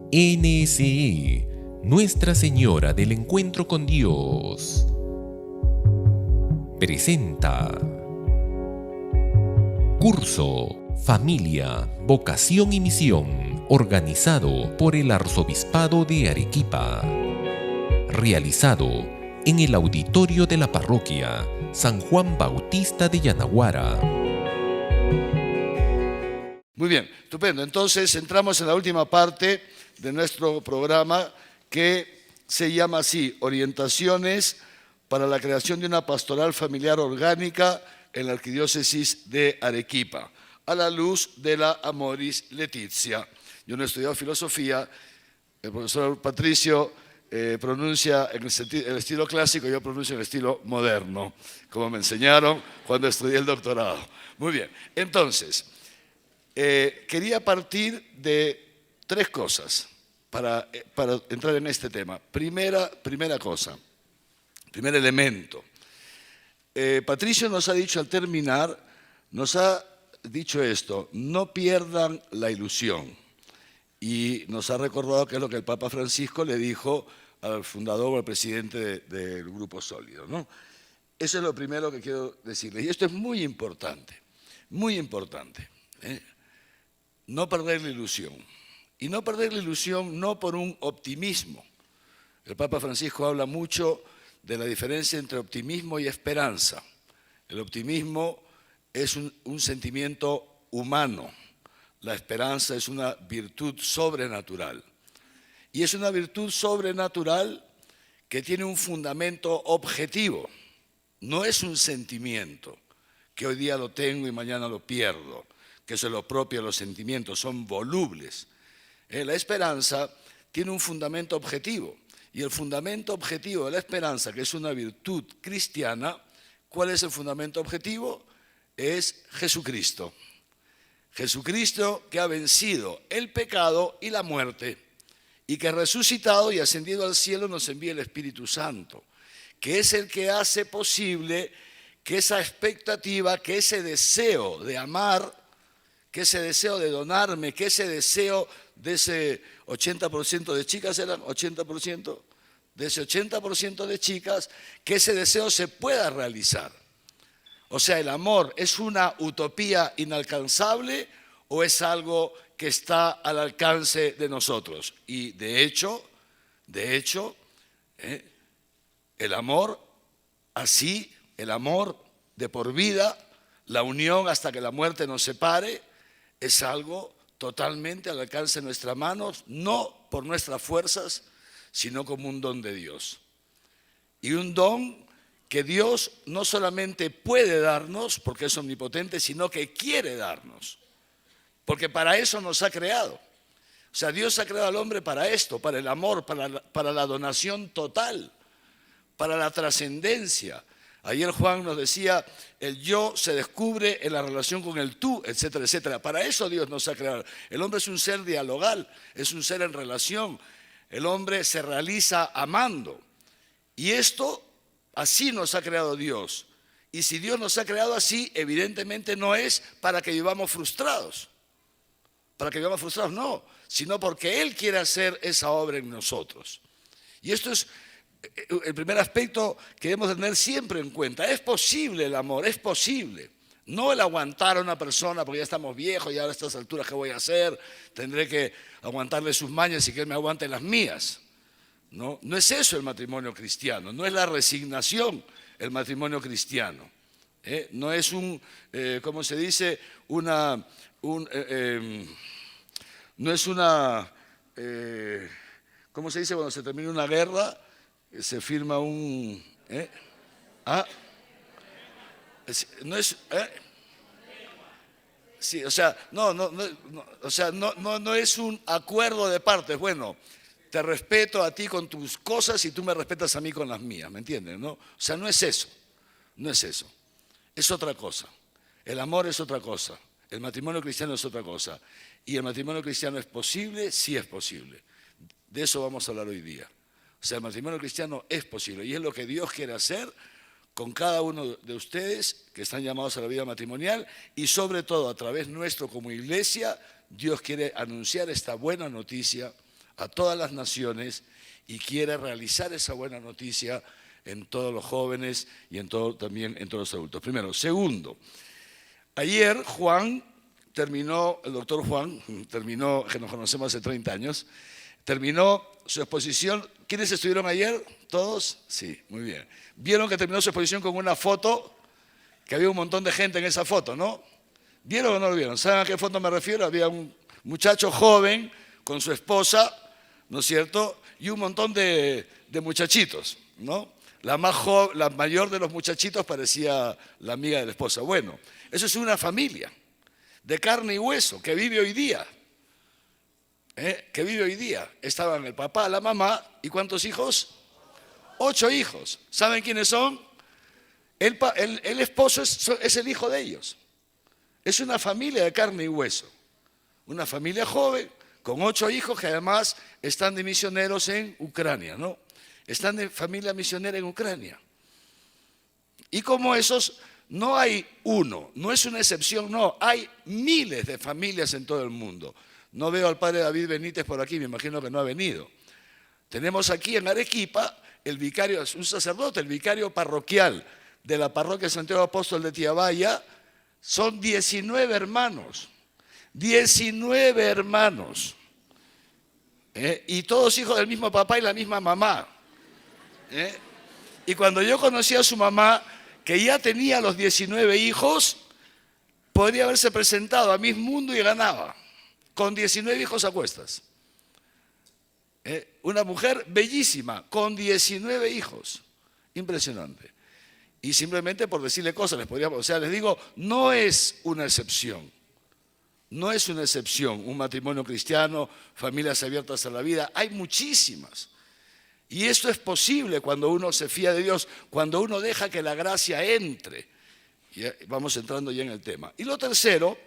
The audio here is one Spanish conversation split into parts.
NSE, Nuestra Señora del Encuentro con Dios, presenta Curso Familia, Vocación y Misión, organizado por el Arzobispado de Arequipa, realizado en el auditorio de la parroquia San Juan Bautista de Yanaguara. Muy bien, estupendo. Entonces entramos en la última parte de nuestro programa que se llama así: Orientaciones para la creación de una pastoral familiar orgánica en la Arquidiócesis de Arequipa, a la luz de la Amoris Laetitia. Yo no he estudiado filosofía, el profesor Patricio pronuncia en el estilo clásico, yo pronuncio en el estilo moderno, como me enseñaron cuando estudié el doctorado. Muy bien, entonces, quería partir de tres cosas para entrar en este tema. Primera cosa, primer elemento. Patricio nos ha dicho al terminar, nos ha dicho esto: no pierdan la ilusión. Y nos ha recordado que es lo que el Papa Francisco le dijo al fundador o al presidente del Grupo Sólido, ¿no? Eso es lo primero que quiero decirles. Y esto es muy importante, muy importante. No perder la ilusión. Y no perder la ilusión no por un optimismo. El Papa Francisco habla mucho de la diferencia entre optimismo y esperanza. El optimismo es un sentimiento humano. La esperanza es una virtud sobrenatural. Y es una virtud sobrenatural que tiene un fundamento objetivo. No es un sentimiento que hoy día lo tengo y mañana lo pierdo, que eso es lo propio de los sentimientos, son volubles. La esperanza tiene un fundamento objetivo. Y el fundamento objetivo de la esperanza, que es una virtud cristiana, ¿cuál es el fundamento objetivo? Es Jesucristo. Jesucristo, que ha vencido el pecado y la muerte, y que resucitado y ascendido al cielo nos envía el Espíritu Santo, que es el que hace posible que esa expectativa, que ese deseo de amar, que ese deseo de donarme, que ese deseo de ese 80% de chicas, ¿eran 80%? De ese 80% de chicas, que ese deseo se pueda realizar. O sea, ¿el amor es una utopía inalcanzable o es algo que está al alcance de nosotros? Y de hecho, el amor así, el amor de por vida, la unión hasta que la muerte nos separe, es algo totalmente al alcance de nuestras manos, no por nuestras fuerzas, sino como un don de Dios. Y un don que Dios no solamente puede darnos, porque es omnipotente, sino que quiere darnos. Porque para eso nos ha creado. O sea, Dios ha creado al hombre para esto, para el amor, para la donación total, para la trascendencia. Ayer Juan nos decía, el yo se descubre en la relación con el tú, etcétera, etcétera. Para eso Dios nos ha creado. El hombre es un ser dialogal, es un ser en relación. El hombre se realiza amando. Y esto, así nos ha creado Dios. Y si Dios nos ha creado así, evidentemente no es para que vivamos frustrados. Para que vivamos frustrados, no. Sino porque Él quiere hacer esa obra en nosotros. Y esto es el primer aspecto que debemos tener siempre en cuenta. Es posible el amor, es posible. No el aguantar a una persona porque ya estamos viejos y ahora a estas alturas ¿qué voy a hacer? Tendré que aguantarle sus mañas y que él me aguante las mías. No es eso el matrimonio cristiano, no es la resignación el matrimonio cristiano. No es ¿cómo se dice? No es una, ¿cómo se dice cuando se termina una guerra? Se firma un... No es... Sí, o sea, no es un acuerdo de partes. Bueno, te respeto a ti con tus cosas y tú me respetas a mí con las mías, ¿me entiendes? ¿No? O sea, no es eso, no es eso. Es otra cosa. El amor es otra cosa. El matrimonio cristiano es otra cosa. ¿Y el matrimonio cristiano es posible? Sí es posible. De eso vamos a hablar hoy día. O sea, el matrimonio cristiano es posible y es lo que Dios quiere hacer con cada uno de ustedes que están llamados a la vida matrimonial y sobre todo a través nuestro como iglesia, Dios quiere anunciar esta buena noticia a todas las naciones y quiere realizar esa buena noticia en todos los jóvenes y también en todos los adultos. Primero. Segundo, ayer el doctor Juan terminó, que nos conocemos hace 30 años, terminó su exposición. ¿Quiénes estuvieron ayer? ¿Todos? Sí, muy bien. Vieron que terminó su exposición con una foto, que había un montón de gente en esa foto, ¿no? ¿Vieron o no lo vieron? ¿Saben a qué foto me refiero? Había un muchacho joven con su esposa, ¿no es cierto? Y un montón de muchachitos, ¿no? La mayor de los muchachitos parecía la amiga de la esposa. Bueno, eso es una familia de carne y hueso que vive hoy día. Que vive hoy día. Estaban el papá, la mamá, ¿y cuántos hijos? 8 hijos. ¿Saben quiénes son? El esposo es el hijo de ellos. Es una familia de carne y hueso. Una familia joven con 8 hijos que además están de misioneros en Ucrania, ¿no? Están de familia misionera en Ucrania. Y como esos, no hay uno, no es una excepción, no, hay miles de familias en todo el mundo. No veo al padre David Benítez por aquí, me imagino que no ha venido. Tenemos aquí en Arequipa el vicario, es un sacerdote, el vicario parroquial de la parroquia Santiago Apóstol de Tiabaya. Son 19 hermanos, 19 hermanos, y todos hijos del mismo papá y la misma mamá. Y cuando yo conocí a su mamá, que ya tenía los 19 hijos, podría haberse presentado a Miss Mundo y ganaba, con 19 hijos a cuestas. Una mujer bellísima, con 19 hijos, impresionante. Y simplemente por decirle cosas, les digo, no es una excepción. No es una excepción un matrimonio cristiano, familias abiertas a la vida, hay muchísimas. Y esto es posible cuando uno se fía de Dios, cuando uno deja que la gracia entre. Y vamos entrando ya en el tema. Y lo tercero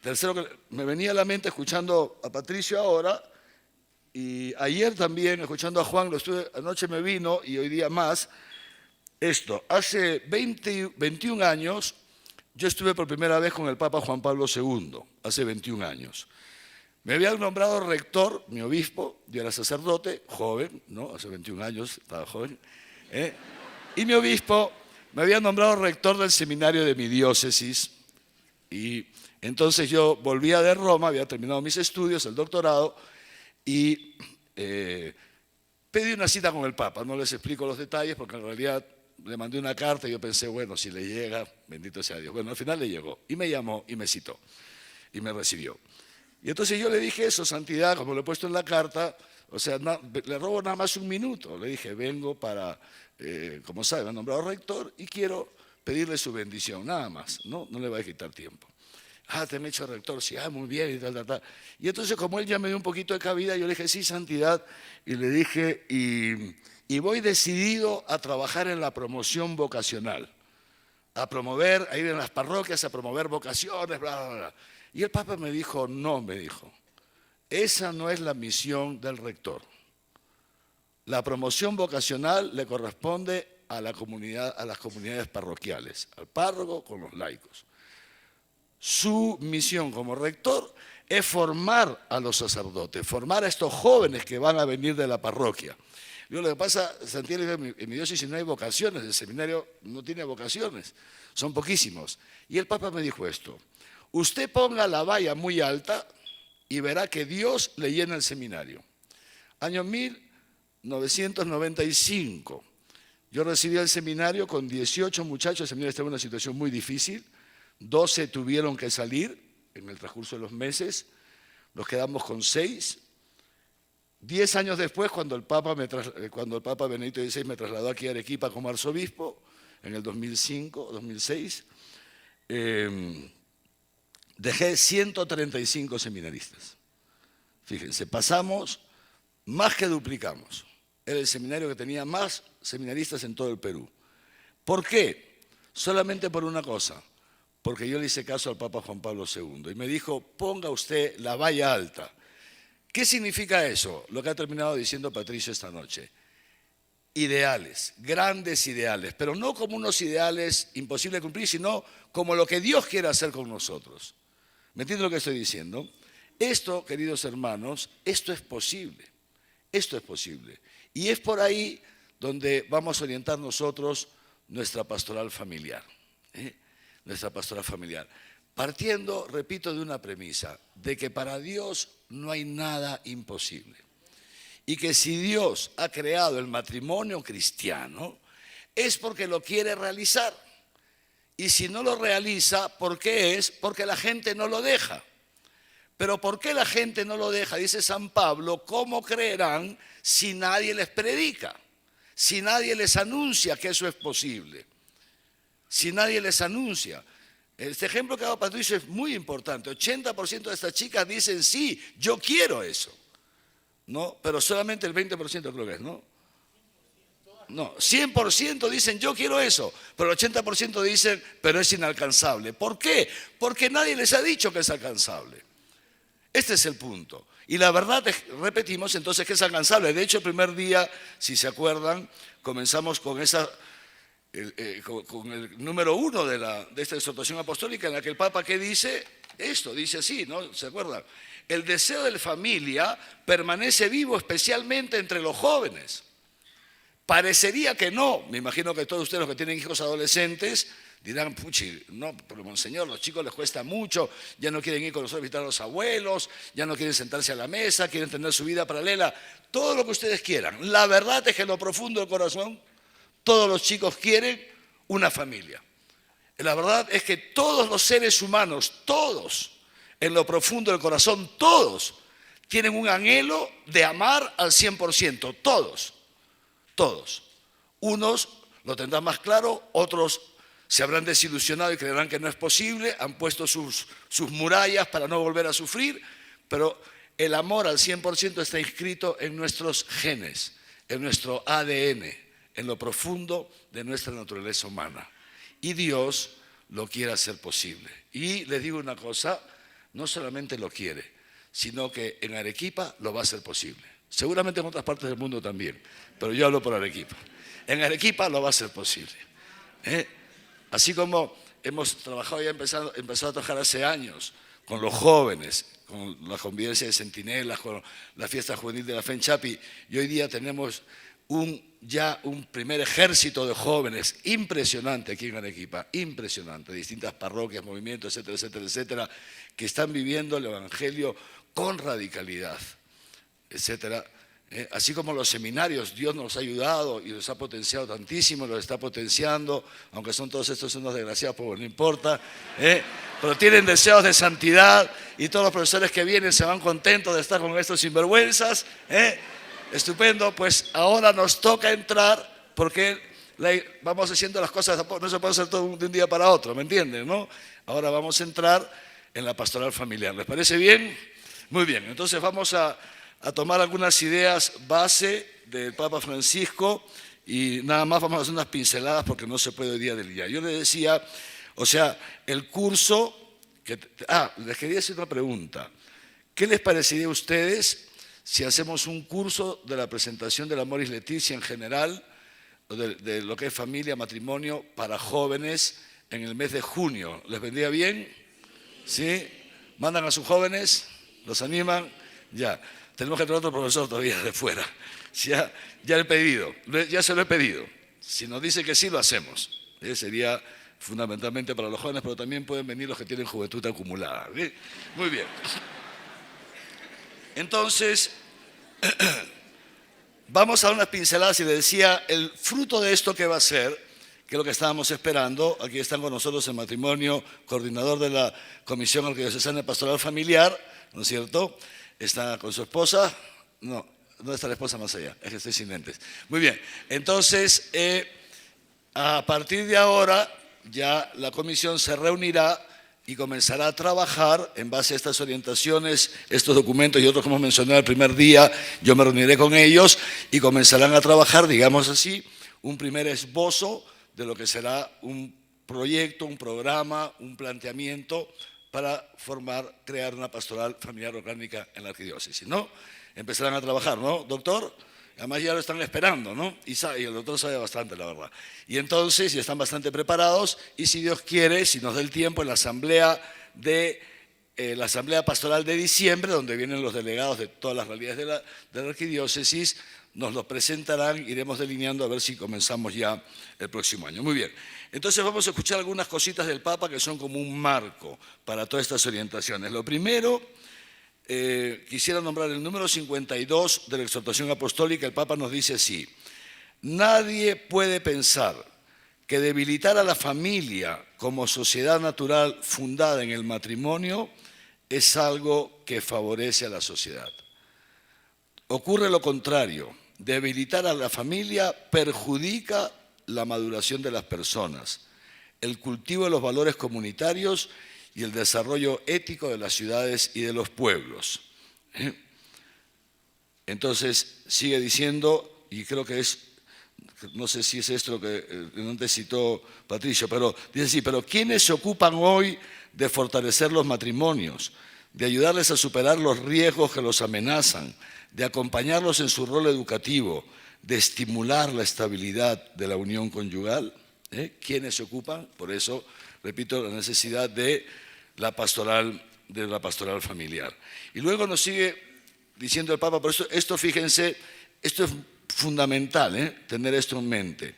que me venía a la mente escuchando a Patricio ahora, y ayer también escuchando a Juan, anoche me vino y hoy día más, hace 21 años, yo estuve por primera vez con el Papa Juan Pablo II, hace 21 años. Me habían nombrado rector, mi obispo, yo era sacerdote, joven, ¿no? Hace 21 años, estaba joven. Y mi obispo me había nombrado rector del seminario de mi diócesis. Y entonces yo volvía de Roma, había terminado mis estudios, el doctorado, y pedí una cita con el Papa. No les explico los detalles porque en realidad le mandé una carta y yo pensé, bueno, si le llega, bendito sea Dios. Bueno, al final le llegó y me llamó y me citó y me recibió. Y entonces yo le dije eso, santidad, como lo he puesto en la carta, o sea, le robo nada más un minuto. Le dije, vengo para, como sabe, me han nombrado rector y quiero pedirle su bendición, nada más, no le voy a quitar tiempo. Te han hecho rector, sí, muy bien, y tal. Y entonces como él ya me dio un poquito de cabida, yo le dije, sí, santidad, y le dije, y voy decidido a trabajar en la promoción vocacional, a ir en las parroquias, a promover vocaciones, bla, bla, bla. Y el Papa me dijo, no, esa no es la misión del rector. La promoción vocacional le corresponde a la comunidad, a las comunidades parroquiales, al párroco con los laicos. Su misión como rector es formar a los sacerdotes, formar a estos jóvenes que van a venir de la parroquia. Yo lo que pasa, Santiago, en mi diócesis no hay vocaciones, el seminario no tiene vocaciones, son poquísimos. Y el Papa me dijo esto, usted ponga la valla muy alta y verá que Dios le llena el seminario. Año 1995, yo recibí el seminario con 18 muchachos, el seminario estaba en una situación muy difícil, 12 tuvieron que salir en el transcurso de los meses, nos quedamos con 6. 10 años después, cuando el Papa Benedicto XVI me trasladó aquí a Arequipa como arzobispo, en el 2005, 2006, dejé 135 seminaristas. Fíjense, pasamos, más que duplicamos. Era el seminario que tenía más seminaristas en todo el Perú. ¿Por qué? Solamente por una cosa, porque yo le hice caso al Papa Juan Pablo II y me dijo, ponga usted la valla alta. ¿Qué significa eso? Lo que ha terminado diciendo Patricio esta noche. Ideales, grandes ideales, pero no como unos ideales imposibles de cumplir, sino como lo que Dios quiere hacer con nosotros. ¿Me entiende lo que estoy diciendo? Esto, queridos hermanos, esto es posible. Esto es posible. Y es por ahí donde vamos a orientar nosotros nuestra pastoral familiar. Nuestra pastoral familiar. Partiendo, repito, de una premisa, de que para Dios no hay nada imposible. Y que si Dios ha creado el matrimonio cristiano, es porque lo quiere realizar. Y si no lo realiza, ¿por qué es? Porque la gente no lo deja. Pero ¿por qué la gente no lo deja? Dice San Pablo, ¿cómo creerán si nadie les predica? Si nadie les anuncia que eso es posible. Si nadie les anuncia. Este ejemplo que ha dado Patricio es muy importante. 80% de estas chicas dicen, sí, yo quiero eso. ¿No? Pero solamente el 20% creo que es, ¿no? No, 100% dicen, yo quiero eso. Pero el 80% dicen, pero es inalcanzable. ¿Por qué? Porque nadie les ha dicho que es alcanzable. Este es el punto. Y la verdad, repetimos entonces que es alcanzable. De hecho, el primer día, si se acuerdan, comenzamos con con el número 1 de esta exhortación apostólica, en la que el Papa, ¿qué dice? Esto, dice así, ¿no? ¿Se acuerdan? El deseo de la familia permanece vivo especialmente entre los jóvenes. Parecería que no. Me imagino que todos ustedes los que tienen hijos adolescentes dirán, puchi, no, pero monseñor, los chicos les cuesta mucho, ya no quieren ir con nosotros a visitar a los abuelos, ya no quieren sentarse a la mesa, quieren tener su vida paralela, todo lo que ustedes quieran. La verdad es que en lo profundo del corazón, todos los chicos quieren una familia. La verdad es que todos los seres humanos, todos, en lo profundo del corazón, todos, tienen un anhelo de amar al 100%, todos. Todos. Unos lo tendrán más claro, otros se habrán desilusionado y creerán que no es posible, han puesto sus murallas para no volver a sufrir, pero el amor al 100% está inscrito en nuestros genes, en nuestro ADN, en lo profundo de nuestra naturaleza humana. Y Dios lo quiere hacer posible. Y les digo una cosa, no solamente lo quiere, sino que en Arequipa lo va a hacer posible. Seguramente en otras partes del mundo también, pero yo hablo por Arequipa. En Arequipa lo va a ser posible. Así como hemos trabajado ya empezado a trabajar hace años con los jóvenes, con la convivencia de centinelas, con la fiesta juvenil de la Fe en Chapi, y hoy día tenemos ya un primer ejército de jóvenes impresionante aquí en Arequipa, impresionante, distintas parroquias, movimientos, etcétera, etcétera, etcétera, que están viviendo el Evangelio con radicalidad, etcétera. Así como los seminarios, Dios nos ha ayudado y los ha potenciado tantísimo, los está potenciando, aunque son todos estos unos desgraciados, pues no importa, pero tienen deseos de santidad y todos los profesores que vienen se van contentos de estar con estos sinvergüenzas. Estupendo, pues ahora nos toca entrar porque vamos haciendo las cosas, no se puede hacer todo de un día para otro, ¿me entienden? ¿No? Ahora vamos a entrar en la pastoral familiar. ¿Les parece bien? Muy bien, entonces vamos a tomar algunas ideas base del Papa Francisco y nada más vamos a hacer unas pinceladas porque no se puede hoy día del día. Yo les decía, o sea, el curso, les quería hacer una pregunta. ¿Qué les parecería a ustedes si hacemos un curso de la presentación del Amoris Laetitia en general, de lo que es familia, matrimonio para jóvenes en el mes de junio? ¿Les vendría bien? ¿Sí? ¿Mandan a sus jóvenes? ¿Los animan? Ya. Tenemos que tener otro profesor todavía de fuera. Ya he pedido, ya se lo he pedido. Si nos dice que sí, lo hacemos. Sería fundamentalmente para los jóvenes, pero también pueden venir los que tienen juventud acumulada. Muy bien. Entonces, vamos a dar unas pinceladas y les decía, el fruto de esto que va a ser, que es lo que estábamos esperando. Aquí están con nosotros el matrimonio, coordinador de la Comisión Arquidiocesana de Pastoral Familiar, ¿no es cierto? Está con su esposa. No, ¿dónde está la esposa más allá? Es que estoy sin lentes. Muy bien, entonces, a partir de ahora, ya la comisión se reunirá y comenzará a trabajar en base a estas orientaciones, estos documentos y otros que hemos mencionado el primer día. Yo me reuniré con ellos y comenzarán a trabajar, digamos así, un primer esbozo de lo que será un proyecto, un programa, un planteamiento para crear una pastoral familiar orgánica en la arquidiócesis, ¿no? Empezarán a trabajar, ¿no, doctor? Además ya lo están esperando, ¿no? Y el doctor sabe bastante, la verdad. Y entonces ya están bastante preparados y si Dios quiere, si nos da el tiempo, en la asamblea de la Asamblea Pastoral de diciembre, donde vienen los delegados de todas las realidades de la arquidiócesis, nos lo presentarán, iremos delineando a ver si comenzamos ya el próximo año. Muy bien, entonces vamos a escuchar algunas cositas del Papa que son como un marco para todas estas orientaciones. Lo primero, quisiera nombrar el número 52 de la exhortación apostólica. El Papa nos dice así: nadie puede pensar que debilitar a la familia como sociedad natural fundada en el matrimonio es algo que favorece a la sociedad. Ocurre lo contrario: debilitar a la familia perjudica la maduración de las personas, el cultivo de los valores comunitarios y el desarrollo ético de las ciudades y de los pueblos. Entonces sigue diciendo, y creo que es, no sé si es esto lo que antes citó Patricio, pero dice así: pero ¿quiénes se ocupan hoy de fortalecer los matrimonios, de ayudarles a superar los riesgos que los amenazan, de acompañarlos en su rol educativo, de estimular la estabilidad de la unión conyugal? ¿Quiénes se ocupan? Por eso, repito, la necesidad de la pastoral familiar. Y luego nos sigue diciendo el Papa, por esto fíjense, esto es fundamental, tener esto en mente.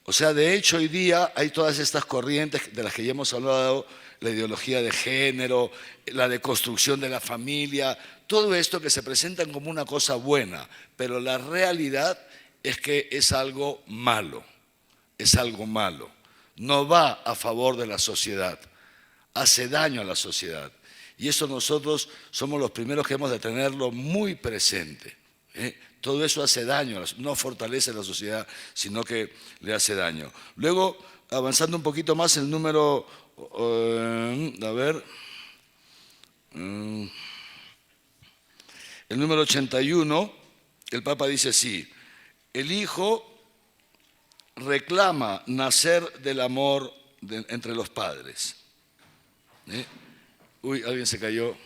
O sea, de hecho, hoy día hay todas estas corrientes de las que ya hemos hablado, la ideología de género, la deconstrucción de la familia, todo esto que se presentan como una cosa buena, pero la realidad es que es algo malo, no va a favor de la sociedad, hace daño a la sociedad. Y eso nosotros somos los primeros que hemos de tenerlo muy presente. Todo eso hace daño, no fortalece a la sociedad, sino que le hace daño. Luego, avanzando un poquito más, el número, el número 81, el Papa dice así: el Hijo reclama nacer del amor entre los padres. Uy, alguien se cayó.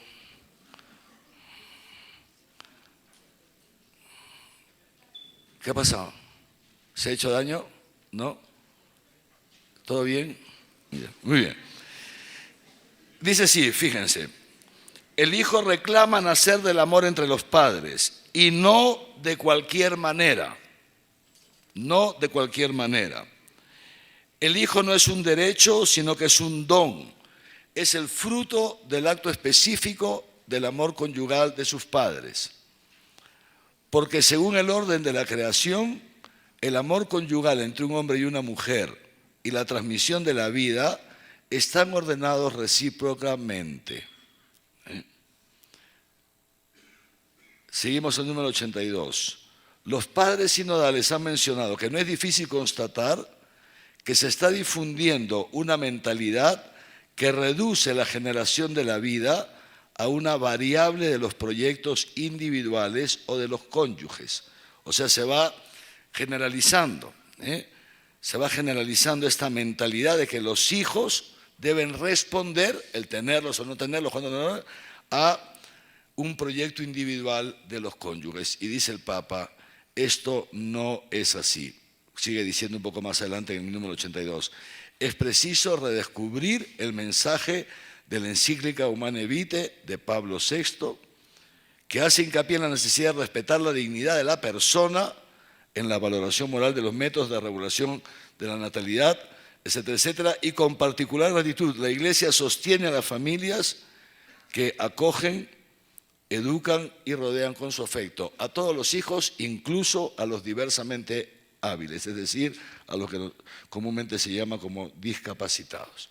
¿Qué ha pasado? ¿Se ha hecho daño? ¿No? ¿Todo bien? Muy bien. Dice así, fíjense: el Hijo reclama nacer del amor entre los padres, y no de cualquier manera. No de cualquier manera. El Hijo no es un derecho, sino que es un don. Es el fruto del acto específico del amor conyugal de sus padres. Porque según el orden de la creación, el amor conyugal entre un hombre y una mujer y la transmisión de la vida están ordenados recíprocamente. Seguimos el número 82. Los padres sinodales han mencionado que no es difícil constatar que se está difundiendo una mentalidad que reduce la generación de la vida a una variable de los proyectos individuales o de los cónyuges. O sea, se va generalizando, se va generalizando esta mentalidad de que los hijos deben responder, el tenerlos o no tenerlos, a un proyecto individual de los cónyuges. Y dice el Papa, esto no es así. Sigue diciendo un poco más adelante en el número 82. Es preciso redescubrir el mensaje de la encíclica Humanae Vitae de Pablo VI, que hace hincapié en la necesidad de respetar la dignidad de la persona en la valoración moral de los métodos de regulación de la natalidad, etcétera, etcétera, y con particular gratitud la Iglesia sostiene a las familias que acogen, educan y rodean con su afecto a todos los hijos, incluso a los diversamente hábiles, es decir, a los que comúnmente se llama como discapacitados.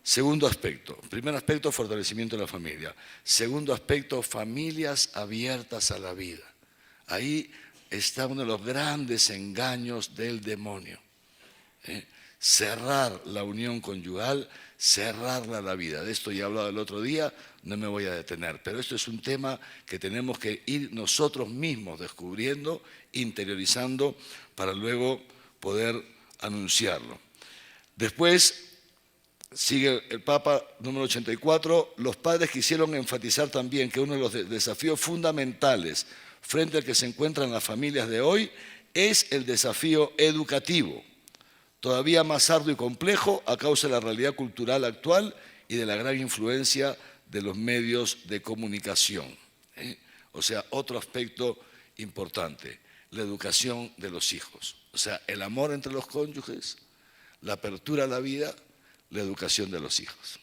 Segundo aspecto. Primer aspecto, fortalecimiento de la familia. Segundo aspecto, familias abiertas a la vida. Ahí está uno de los grandes engaños del demonio. Cerrar la unión conyugal, cerrarla a la vida. De esto ya he hablado el otro día, no me voy a detener, pero esto es un tema que tenemos que ir nosotros mismos descubriendo, interiorizando, para luego poder anunciarlo. Después, sigue el Papa, número 84, los padres quisieron enfatizar también que uno de los desafíos fundamentales frente al que se encuentran las familias de hoy es el desafío educativo, todavía más arduo y complejo a causa de la realidad cultural actual y de la gran influencia de los medios de comunicación. O sea, otro aspecto importante, la educación de los hijos. O sea, el amor entre los cónyuges, la apertura a la vida, la educación de los hijos.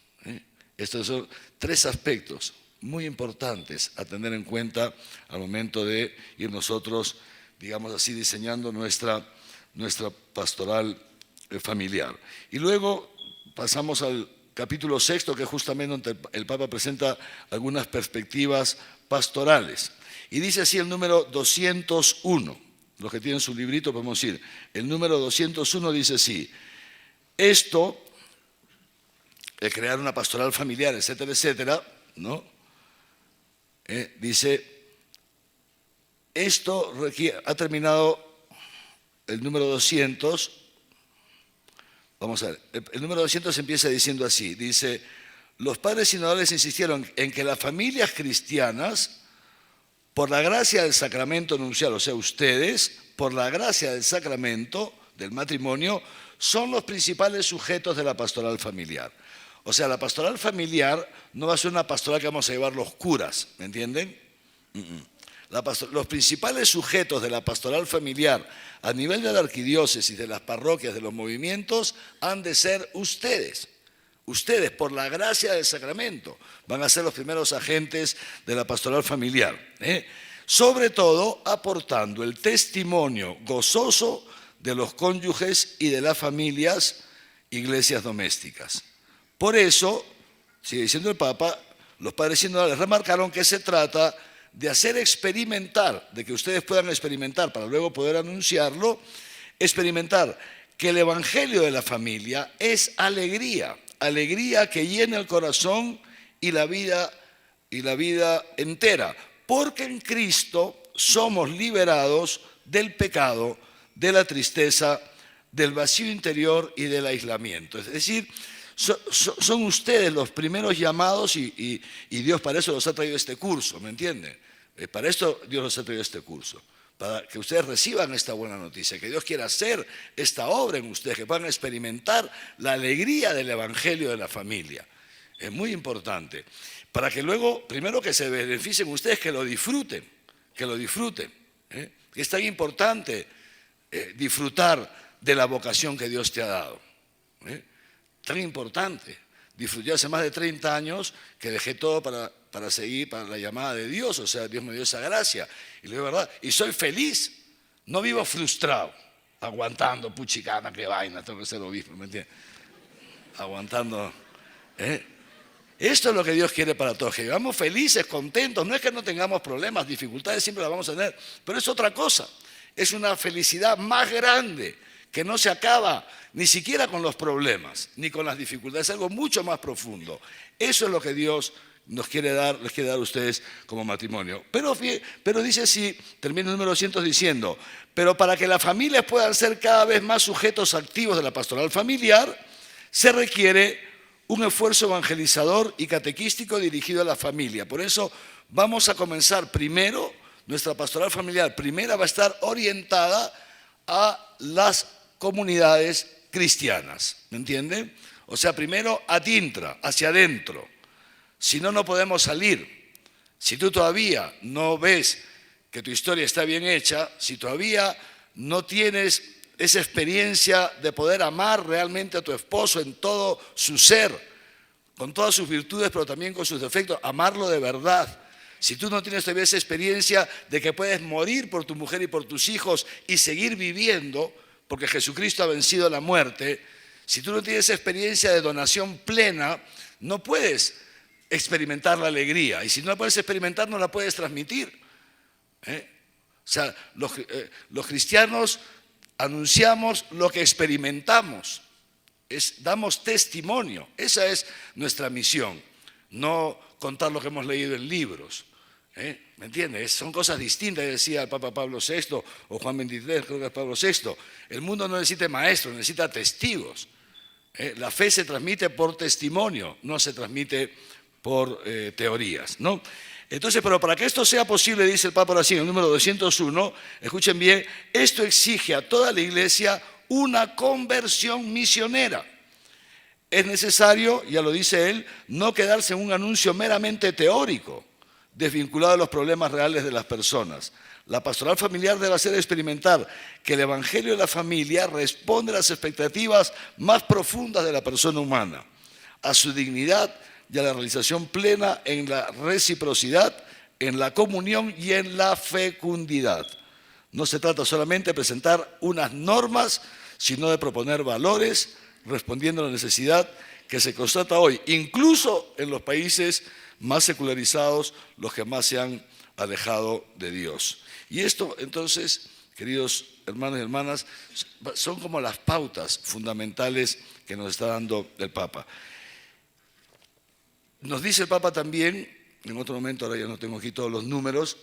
Estos son 3 aspectos muy importantes a tener en cuenta al momento de ir nosotros, digamos así, diseñando nuestra pastoral familiar. Y luego pasamos al capítulo 6, que es justamente donde el Papa presenta algunas perspectivas pastorales. Y dice así el número 201. Los que tienen su librito podemos ir. El número 201 dice así: esto, el crear una pastoral familiar, etcétera, etcétera, ¿no? Dice, esto requiere, ha terminado el número 200. Vamos a ver, el número 200 empieza diciendo así, dice: los padres sinodales insistieron en que las familias cristianas, por la gracia del sacramento nupcial, o sea, ustedes, por la gracia del sacramento del matrimonio, son los principales sujetos de la pastoral familiar. O sea, la pastoral familiar no va a ser una pastoral que vamos a llevar los curas, ¿me entienden? Los principales sujetos de la pastoral familiar a nivel de la arquidiócesis, de las parroquias, de los movimientos, han de ser ustedes. Ustedes, por la gracia del sacramento, van a ser los primeros agentes de la pastoral familiar. Sobre todo, aportando el testimonio gozoso de los cónyuges y de las familias, iglesias domésticas. Por eso, sigue diciendo el Papa, los padres sinodales remarcaron que se trata de hacer experimentar, de que ustedes puedan experimentar para luego poder anunciarlo, experimentar que el evangelio de la familia es alegría, alegría que llena el corazón y la vida entera, porque en Cristo somos liberados del pecado, de la tristeza, del vacío interior y del aislamiento. Es decir, son ustedes los primeros llamados y Dios para eso los ha traído este curso, ¿me entienden? Para esto Dios los ha traído este curso, para que ustedes reciban esta buena noticia, que Dios quiera hacer esta obra en ustedes, que puedan experimentar la alegría del evangelio de la familia. Es muy importante, para que luego, primero que se beneficien ustedes, que lo disfruten, que es tan importante disfrutar de la vocación que Dios te ha dado. Tan importante. Disfruté hace más de 30 años que dejé todo para seguir para la llamada de Dios, o sea, Dios me dio esa gracia. Y le digo, ¿verdad? Y soy feliz, no vivo frustrado, aguantando, puchicana, qué vaina, tengo que ser obispo, ¿me entiendes? Aguantando. Esto es lo que Dios quiere para todos, que vivamos felices, contentos, no es que no tengamos problemas, dificultades, siempre las vamos a tener, pero es otra cosa, es una felicidad más grande, que no se acaba ni siquiera con los problemas, ni con las dificultades, es algo mucho más profundo. Eso es lo que Dios nos quiere dar, les quiere dar a ustedes como matrimonio. Pero dice así, termina el número 200 diciendo, pero para que las familias puedan ser cada vez más sujetos activos de la pastoral familiar, se requiere un esfuerzo evangelizador y catequístico dirigido a la familia. Por eso vamos a comenzar primero, nuestra pastoral familiar primera va a estar orientada a las comunidades cristianas, ¿me entienden? O sea, primero ad intra, hacia adentro. Si no, no podemos salir. Si tú todavía no ves que tu historia está bien hecha, si todavía no tienes esa experiencia de poder amar realmente a tu esposo en todo su ser, con todas sus virtudes, pero también con sus defectos, amarlo de verdad. Si tú no tienes todavía esa experiencia de que puedes morir por tu mujer y por tus hijos y seguir viviendo, porque Jesucristo ha vencido la muerte, si tú no tienes esa experiencia de donación plena, no puedes experimentar la alegría. Y si no la puedes experimentar, no la puedes transmitir. O sea, los cristianos anunciamos lo que experimentamos, damos testimonio. Esa es nuestra misión, no contar lo que hemos leído en libros. ¿Me entiendes? Son cosas distintas, decía el Papa Pablo VI o Juan XXIII, creo que es Pablo VI. El mundo no necesita maestros, necesita testigos. La fe se transmite por testimonio, no se transmite por teorías, ¿no? Entonces, pero para que esto sea posible, dice el Papa así, en el número 201, escuchen bien, esto exige a toda la Iglesia una conversión misionera. Es necesario, ya lo dice él, no quedarse en un anuncio meramente teórico, desvinculado de los problemas reales de las personas. La pastoral familiar debe hacer experimentar que el Evangelio de la familia responde a las expectativas más profundas de la persona humana, a su dignidad y a la realización plena en la reciprocidad, en la comunión y en la fecundidad. No se trata solamente de presentar unas normas, sino de proponer valores, respondiendo a la necesidad que se constata hoy, incluso en los países más secularizados, los que más se han alejado de Dios. Y esto, entonces, queridos hermanos y hermanas, son como las pautas fundamentales que nos está dando el Papa. Nos dice el Papa también, en otro momento, ahora ya no tengo aquí todos los números,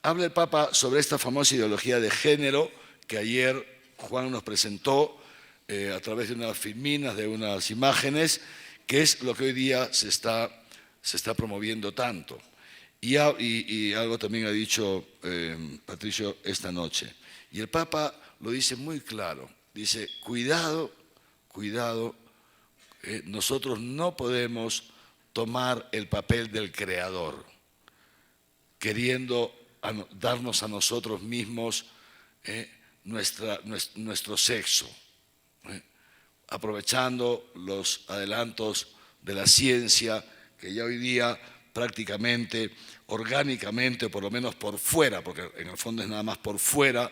habla el Papa sobre esta famosa ideología de género que ayer Juan nos presentó a través de unas filminas, de unas imágenes, que es lo que hoy día se está promoviendo tanto. Y algo también ha dicho Patricio esta noche. Y el Papa lo dice muy claro. Dice, cuidado, nosotros no podemos tomar el papel del creador, queriendo darnos a nosotros mismos nuestro sexo, aprovechando los adelantos de la ciencia que ya hoy día prácticamente, orgánicamente, o por lo menos por fuera, porque en el fondo es nada más por fuera,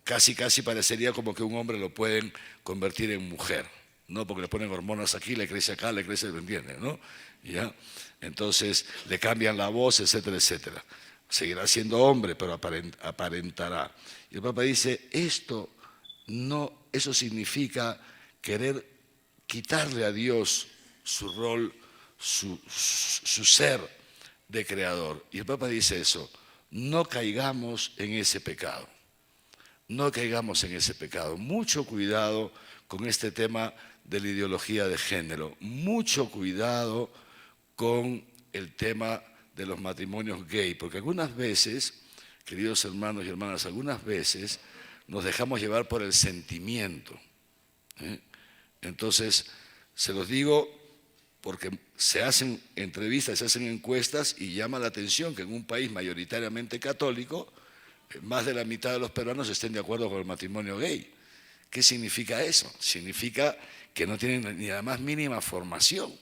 casi parecería como que un hombre lo pueden convertir en mujer, ¿no? Porque le ponen hormonas aquí, le crece acá, le crece, ¿me entiendes? ¿No? ¿Ya? Entonces le cambian la voz, etcétera, etcétera. Seguirá siendo hombre, pero aparentará. Y el Papa dice, eso significa querer quitarle a Dios su rol, su ser de creador. Y el Papa dice eso, no caigamos en ese pecado. No caigamos en ese pecado. Mucho cuidado con este tema de la ideología de género. Mucho cuidado con el tema de los matrimonios gay, porque algunas veces, queridos hermanos y hermanas, algunas veces nos dejamos llevar por el sentimiento. Entonces, se los digo porque se hacen entrevistas, se hacen encuestas y llama la atención que en un país mayoritariamente católico, más de la mitad de los peruanos estén de acuerdo con el matrimonio gay. ¿Qué significa eso? Significa que no tienen ni la más mínima formación.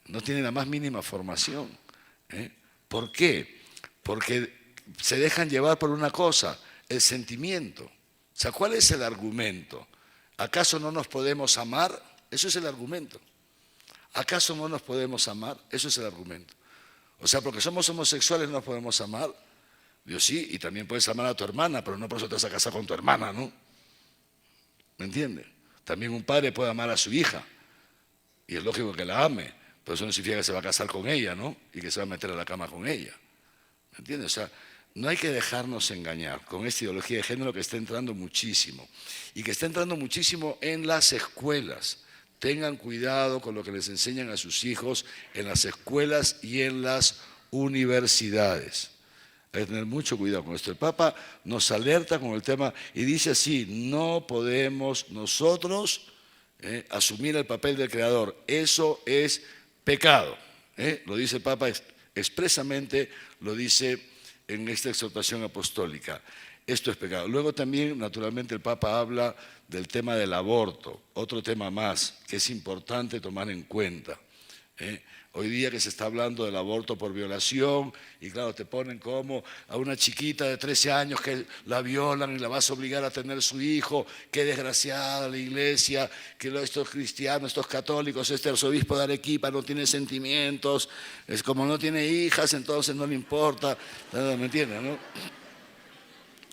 No tienen la más mínima formación. ¿Por qué? Porque se dejan llevar por una cosa, el sentimiento. O sea, ¿cuál es el argumento? ¿Acaso no nos podemos amar? Eso es el argumento. ¿Acaso no nos podemos amar? Eso es el argumento. O sea, porque somos homosexuales no nos podemos amar. Dios sí, y también puedes amar a tu hermana, pero no por eso te vas a casar con tu hermana, ¿no? ¿Me entiendes? También un padre puede amar a su hija, y es lógico que la ame, pero eso no significa que se va a casar con ella, ¿no? Y que se va a meter a la cama con ella. ¿Me entiendes? O sea, no hay que dejarnos engañar con esta ideología de género que está entrando muchísimo, y que está entrando muchísimo en las escuelas. Tengan cuidado con lo que les enseñan a sus hijos en las escuelas y en las universidades. Hay que tener mucho cuidado con esto. El Papa nos alerta con el tema y dice así, no podemos nosotros asumir el papel del creador. Eso es pecado. Lo dice el Papa expresamente, lo dice en esta exhortación apostólica. Esto es pecado. Luego también, naturalmente, el Papa habla del tema del aborto, otro tema más que es importante tomar en cuenta. Hoy día que se está hablando del aborto por violación, y claro, te ponen como a una chiquita de 13 años que la violan y la vas a obligar a tener su hijo, qué desgraciada la iglesia, que estos cristianos, estos católicos, este arzobispo de Arequipa no tiene sentimientos, es como no tiene hijas, entonces no le importa, ¿me entiendes, no?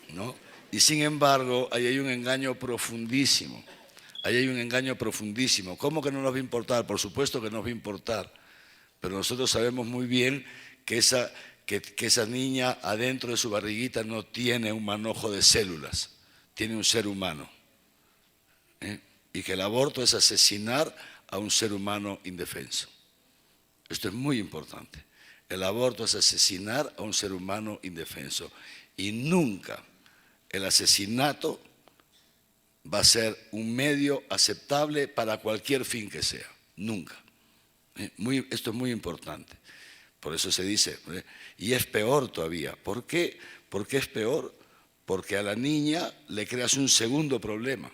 ¿No? Y sin embargo, ahí hay un engaño profundísimo. Ahí hay un engaño profundísimo. ¿Cómo que no nos va a importar? Por supuesto que nos va a importar. Pero nosotros sabemos muy bien que esa niña adentro de su barriguita no tiene un manojo de células, tiene un ser humano. Y que el aborto es asesinar a un ser humano indefenso. Esto es muy importante. El aborto es asesinar a un ser humano indefenso. Y nunca el asesinato va a ser un medio aceptable para cualquier fin que sea. nunca. Esto es muy importante. Por eso se dice, y es peor todavía. ¿Por qué? ¿Por qué es peor? Porque a la niña le creas un segundo problema.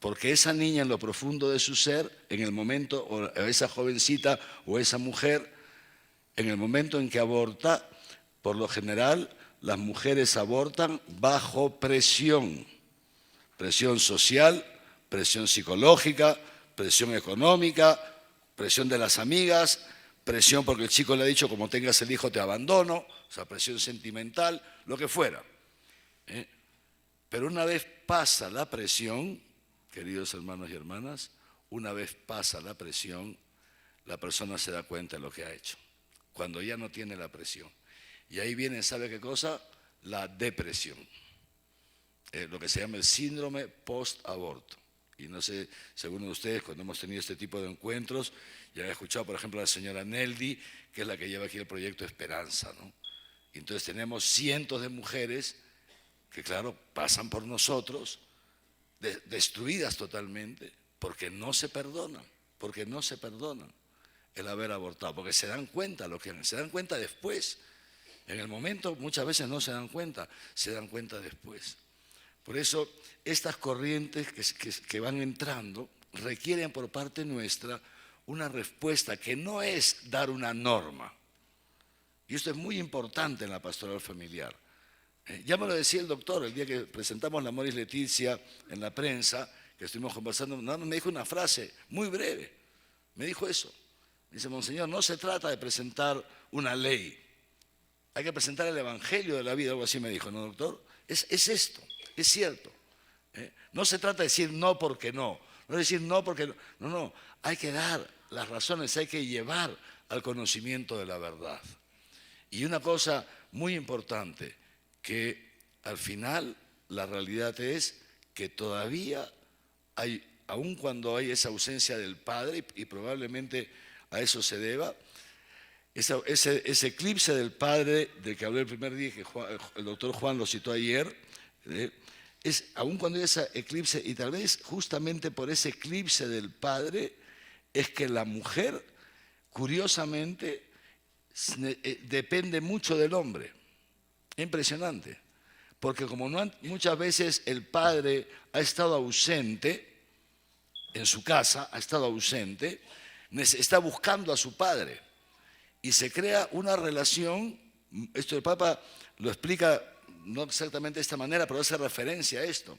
Porque esa niña en lo profundo de su ser, en el momento, o esa jovencita o esa mujer, en el momento en que aborta, por lo general, las mujeres abortan bajo presión. Presión social, presión psicológica, presión económica, presión de las amigas, presión porque el chico le ha dicho, como tengas el hijo te abandono, o sea, presión sentimental, lo que fuera. Pero una vez pasa la presión, queridos hermanos y hermanas, una vez pasa la presión, la persona se da cuenta de lo que ha hecho, cuando ya no tiene la presión. Y ahí viene, ¿sabe qué cosa? La depresión, lo que se llama el síndrome post-aborto. Y no sé, según ustedes, cuando hemos tenido este tipo de encuentros, ya he escuchado, por ejemplo, a la señora Neldi, que es la que lleva aquí el proyecto Esperanza, ¿no? Y entonces tenemos cientos de mujeres que, claro, pasan por nosotros, destruidas totalmente, porque no se perdonan el haber abortado, porque se dan cuenta se dan cuenta después. En el momento muchas veces no se dan cuenta, se dan cuenta después. Por eso estas corrientes que van entrando requieren por parte nuestra una respuesta que no es dar una norma. Y esto es muy importante en la pastoral familiar. Ya me lo decía el doctor el día que presentamos la Moris Leticia en la prensa, que estuvimos conversando, me dijo una frase muy breve, me dijo eso. Me dice, monseñor, no se trata de presentar una ley, hay que presentar el evangelio de la vida, algo así me dijo, ¿no, doctor? Es esto, es cierto. No se trata de decir no porque no, no es decir no porque no, no, hay que dar las razones, hay que llevar al conocimiento de la verdad. Y una cosa muy importante, que al final la realidad es que todavía hay, aun cuando hay esa ausencia del Padre, y probablemente a eso se deba, ese eclipse del Padre del que hablé el primer día, que el doctor Juan lo citó ayer, aun cuando hay ese eclipse, y tal vez justamente por ese eclipse del Padre, es que la mujer, curiosamente, depende mucho del hombre. Impresionante, porque como muchas veces el padre ha estado ausente en su casa, ha estado ausente, está buscando a su padre y se crea una relación. Esto el Papa lo explica no exactamente de esta manera, pero hace referencia a esto.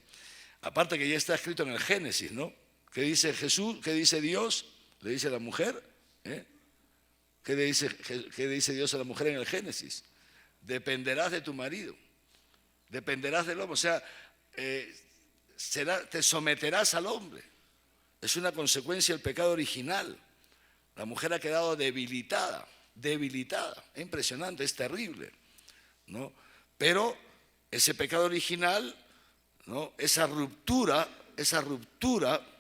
Aparte que ya está escrito en el Génesis, ¿no? ¿Qué dice Jesús? ¿Qué dice Dios? Le dice a la mujer. ¿Qué dice Dios a la mujer en el Génesis? Dependerás de tu marido, dependerás del hombre, o sea, te someterás al hombre. Es una consecuencia del pecado original. La mujer ha quedado debilitada, es impresionante, es terrible, ¿no? Pero ese pecado original, ¿no? Esa ruptura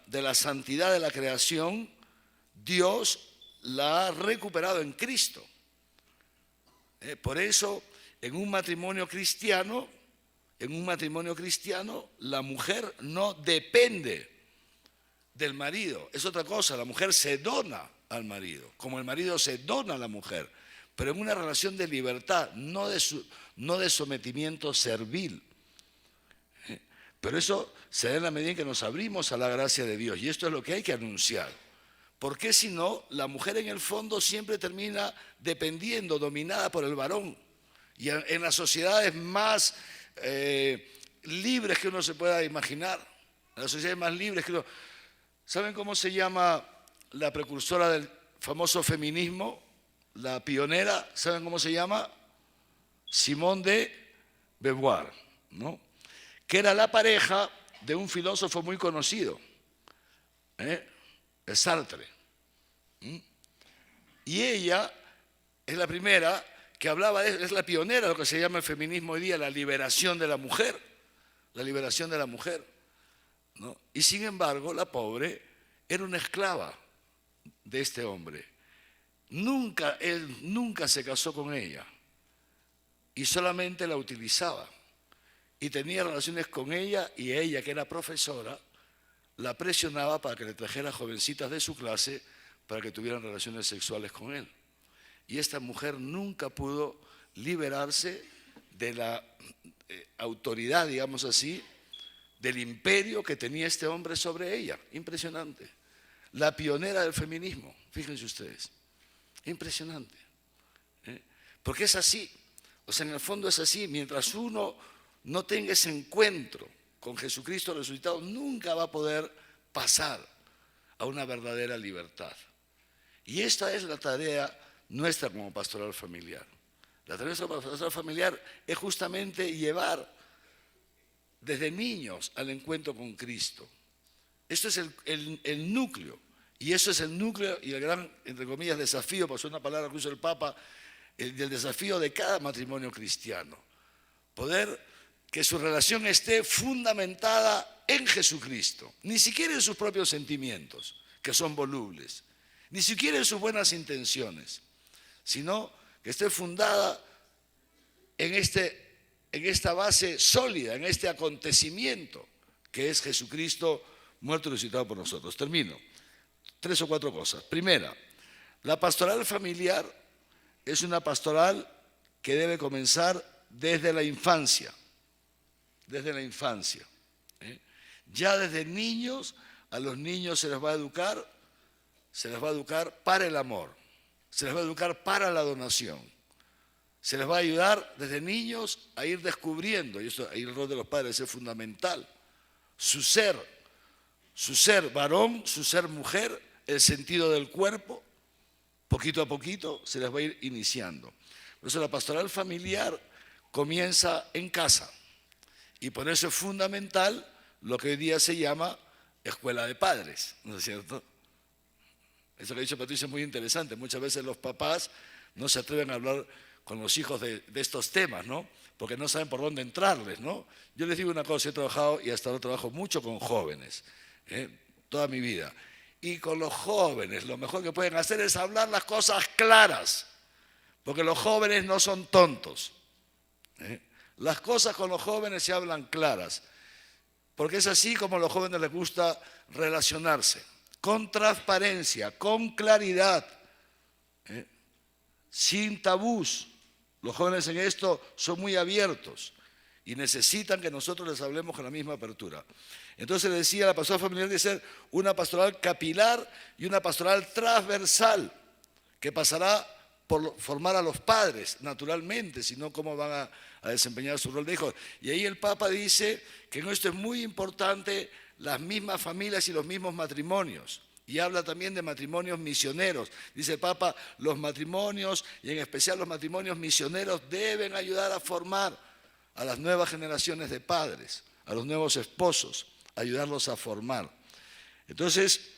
de la santidad de la creación, Dios la ha recuperado en Cristo. Por eso, en un matrimonio cristiano, la mujer no depende del marido. Es otra cosa, la mujer se dona al marido, como el marido se dona a la mujer, pero en una relación de libertad, no de sometimiento servil. Pero eso se da en la medida en que nos abrimos a la gracia de Dios, y esto es lo que hay que anunciar. Porque si no, la mujer en el fondo siempre termina dependiendo, dominada por el varón. Y en las sociedades más libres que uno se pueda imaginar, en las sociedades más libres que uno... ¿Saben cómo se llama la precursora del famoso feminismo? La pionera, ¿saben cómo se llama? Simone de Beauvoir, ¿no? Que era la pareja de un filósofo muy conocido, Sartre. Y ella es la primera que hablaba, es la pionera de lo que se llama el feminismo hoy día, la liberación de la mujer, ¿no? Y sin embargo, la pobre era una esclava de este hombre. Él nunca se casó con ella y solamente la utilizaba. Y tenía relaciones con ella, y ella, que era profesora, la presionaba para que le trajera jovencitas de su clase para que tuvieran relaciones sexuales con él. Y esta mujer nunca pudo liberarse de la autoridad, digamos así, del imperio que tenía este hombre sobre ella. Impresionante. La pionera del feminismo, fíjense ustedes. Impresionante. Porque es así. O sea, en el fondo es así. Mientras uno no tenga ese encuentro con Jesucristo resucitado, nunca va a poder pasar a una verdadera libertad. Y esta es la tarea nuestra como pastoral familiar. La tarea nuestra como pastoral familiar es justamente llevar desde niños al encuentro con Cristo. Esto es el núcleo. Y eso es el núcleo y el gran, entre comillas, desafío, por ser una palabra que usa el Papa, el desafío de cada matrimonio cristiano. Poder que su relación esté fundamentada en Jesucristo, ni siquiera en sus propios sentimientos, que son volubles, ni siquiera en sus buenas intenciones, sino que esté fundada en esta base sólida, en este acontecimiento que es Jesucristo muerto y resucitado por nosotros. Termino. 3 o 4 cosas. Primera, la pastoral familiar es una pastoral que debe comenzar desde la infancia. Desde la infancia. Ya desde niños, a los niños se les va a educar para el amor, se les va a educar para la donación, se les va a ayudar desde niños a ir descubriendo, y eso ahí el rol de los padres es fundamental, su ser varón, su ser mujer, el sentido del cuerpo, poquito a poquito se les va a ir iniciando. Por eso la pastoral familiar comienza en casa y por eso es fundamental lo que hoy día se llama escuela de padres, ¿no es cierto? Eso que ha dicho Patricia es muy interesante. Muchas veces los papás no se atreven a hablar con los hijos de estos temas, ¿no? Porque no saben por dónde entrarles, ¿no? Yo les digo una cosa, he trabajado y hasta ahora trabajo mucho con jóvenes, toda mi vida. Y con los jóvenes lo mejor que pueden hacer es hablar las cosas claras, porque los jóvenes no son tontos. Las cosas con los jóvenes se hablan claras, porque es así como a los jóvenes les gusta relacionarse, con transparencia, con claridad, sin tabús. Los jóvenes en esto son muy abiertos y necesitan que nosotros les hablemos con la misma apertura. Entonces le decía, la pastoral familiar debe ser una pastoral capilar y una pastoral transversal, que pasará por formar a los padres, naturalmente, si no, ¿cómo van a desempeñar su rol de hijos? Y ahí el Papa dice que en esto es muy importante las mismas familias y los mismos matrimonios. Y habla también de matrimonios misioneros. Dice el Papa, los matrimonios, y en especial los matrimonios misioneros, deben ayudar a formar a las nuevas generaciones de padres, a los nuevos esposos, ayudarlos a formar. Entonces,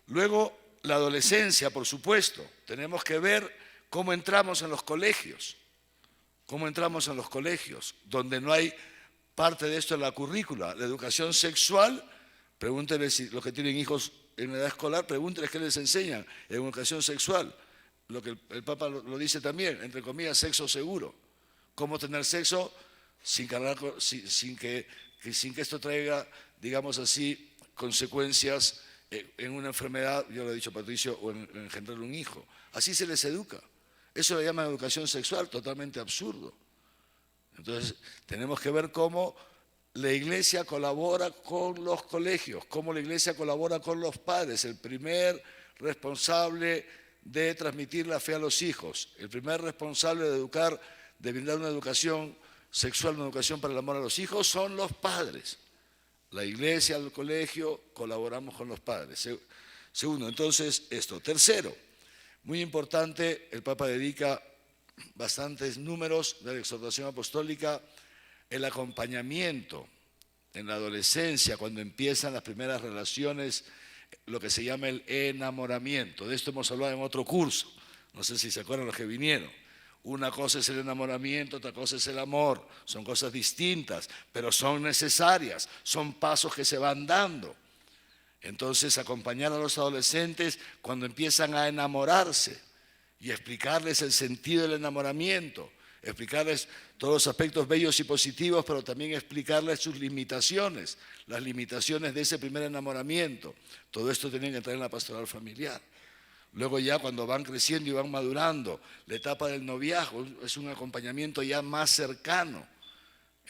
luego la adolescencia, por supuesto, tenemos que ver cómo entramos en los colegios, donde no hay parte de esto en la currícula. La educación sexual, pregúntenle si los que tienen hijos en edad escolar, pregúntenles qué les enseñan en educación sexual. Lo que el Papa lo dice también, entre comillas, sexo seguro. Cómo tener sexo sin que esto traiga, digamos así, consecuencias en una enfermedad, yo lo he dicho Patricio, o en engendrar un hijo. Así se les educa. Eso le llaman educación sexual, totalmente absurdo. Entonces, tenemos que ver cómo la Iglesia colabora con los colegios, cómo la Iglesia colabora con los padres, el primer responsable de transmitir la fe a los hijos, el primer responsable de educar, de brindar una educación sexual, una educación para el amor a los hijos, son los padres. La Iglesia, el colegio, colaboramos con los padres. Segundo, entonces, esto. Tercero, muy importante, el Papa dedica bastantes números de la exhortación apostólica, el acompañamiento en la adolescencia, cuando empiezan las primeras relaciones, lo que se llama el enamoramiento. De esto hemos hablado en otro curso, no sé si se acuerdan los que vinieron. Una cosa es el enamoramiento, otra cosa es el amor, son cosas distintas, pero son necesarias, son pasos que se van dando. Entonces, acompañar a los adolescentes cuando empiezan a enamorarse y explicarles el sentido del enamoramiento, explicarles todos los aspectos bellos y positivos, pero también explicarles sus limitaciones, las limitaciones de ese primer enamoramiento. Todo esto tiene que entrar en la pastoral familiar. Luego ya cuando van creciendo y van madurando, la etapa del noviazgo es un acompañamiento ya más cercano.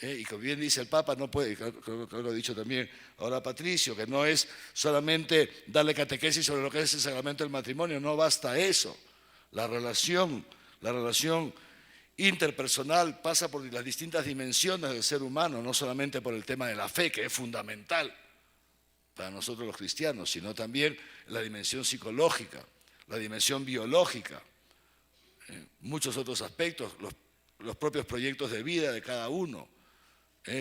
Y como bien dice el Papa, no puede, creo que lo ha dicho también ahora Patricio, que no es solamente darle catequesis sobre lo que es el sacramento del matrimonio, no basta eso. La relación interpersonal pasa por las distintas dimensiones del ser humano, no solamente por el tema de la fe, que es fundamental para nosotros los cristianos, sino también la dimensión psicológica, la dimensión biológica, muchos otros aspectos, los propios proyectos de vida de cada uno,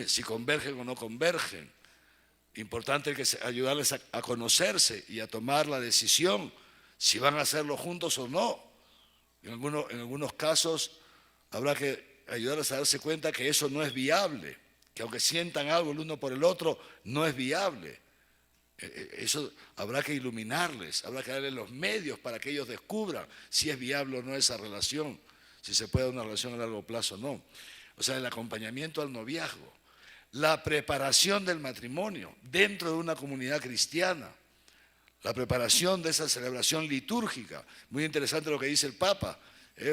si convergen o no convergen. Importante ayudarles a conocerse y a tomar la decisión si van a hacerlo juntos o no. En algunos casos habrá que ayudarles a darse cuenta que eso no es viable, que aunque sientan algo el uno por el otro, no es viable. Eso habrá que iluminarles, habrá que darles los medios para que ellos descubran si es viable o no esa relación, si se puede dar una relación a largo plazo o no. O sea, el acompañamiento al noviazgo, la preparación del matrimonio dentro de una comunidad cristiana, la preparación de esa celebración litúrgica. Muy interesante lo que dice el Papa.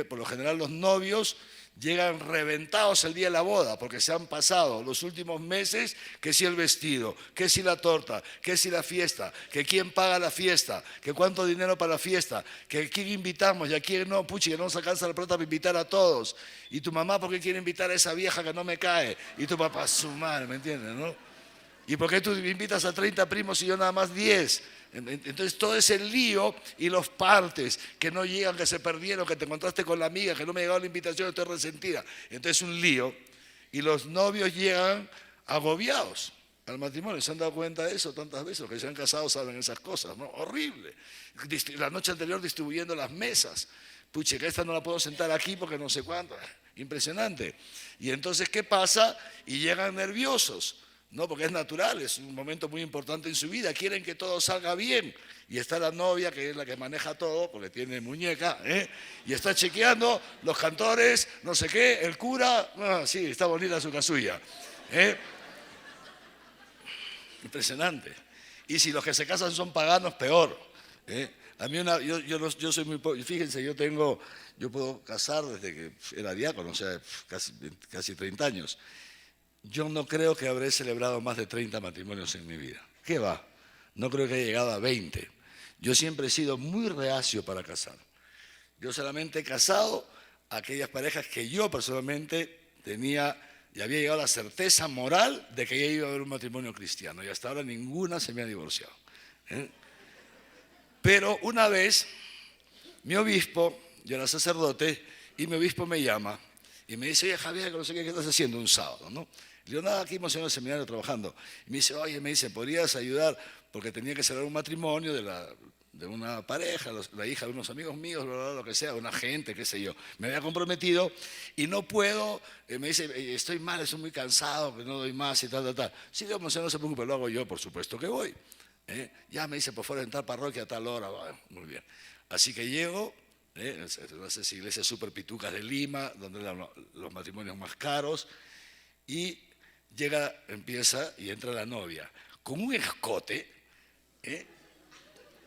Por lo general los novios llegan reventados el día de la boda porque se han pasado los últimos meses que si el vestido, que si la torta, que si la fiesta, que quién paga la fiesta, que cuánto dinero para la fiesta, que quién invitamos y a quién no, puchi, que no nos alcanza la plata para invitar a todos. Y tu mamá, ¿por qué quiere invitar a esa vieja que no me cae? Y tu papá, su madre, ¿me entiendes, no? ¿Y por qué tú invitas a 30 primos y yo nada más 10? Entonces todo ese lío y los partes que no llegan, que se perdieron, que te encontraste con la amiga, que no me ha llegado la invitación, estoy resentida. Entonces un lío y los novios llegan agobiados al matrimonio. ¿Se han dado cuenta de eso tantas veces? Los que se han casado saben esas cosas, ¿no? Horrible. La noche anterior distribuyendo las mesas. Puche, que esta no la puedo sentar aquí porque no sé cuánto. Impresionante. Y entonces, ¿qué pasa? Y llegan nerviosos. No, porque es natural, es un momento muy importante en su vida, quieren que todo salga bien. Y está la novia, que es la que maneja todo, porque tiene muñeca, y está chequeando los cantores, no sé qué, el cura, sí, está bonita su casulla. Impresionante. Y si los que se casan son paganos, peor. A mí yo soy muy pobre, fíjense, yo puedo casar desde que era diácono, o sea, casi 30 años. Yo no creo que habré celebrado más de 30 matrimonios en mi vida. ¿Qué va? No creo que haya llegado a 20. Yo siempre he sido muy reacio para casar. Yo solamente he casado a aquellas parejas que yo personalmente tenía y había llegado a la certeza moral de que ya iba a haber un matrimonio cristiano. Y hasta ahora ninguna se me ha divorciado. Pero una vez, mi obispo, yo era sacerdote, y mi obispo me llama y me dice, oye Javier, que no sé qué estás haciendo un sábado, ¿no? Le digo, nada, aquí hemos en el seminario trabajando. Y me dice, oye, ¿podrías ayudar? Porque tenía que celebrar un matrimonio de una pareja, la hija de unos amigos míos, lo que sea, una gente, qué sé yo. Me había comprometido y no puedo, me dice, estoy mal, estoy muy cansado, que no doy más y tal. Sí, digo, no se preocupe, lo hago yo, por supuesto que voy. Ya me dice, por favor, en tal parroquia a tal hora. Bueno, muy bien. Así que llego, esas iglesias súper pitucas de Lima, donde eran los matrimonios más caros, y empieza y entra la novia con un escote,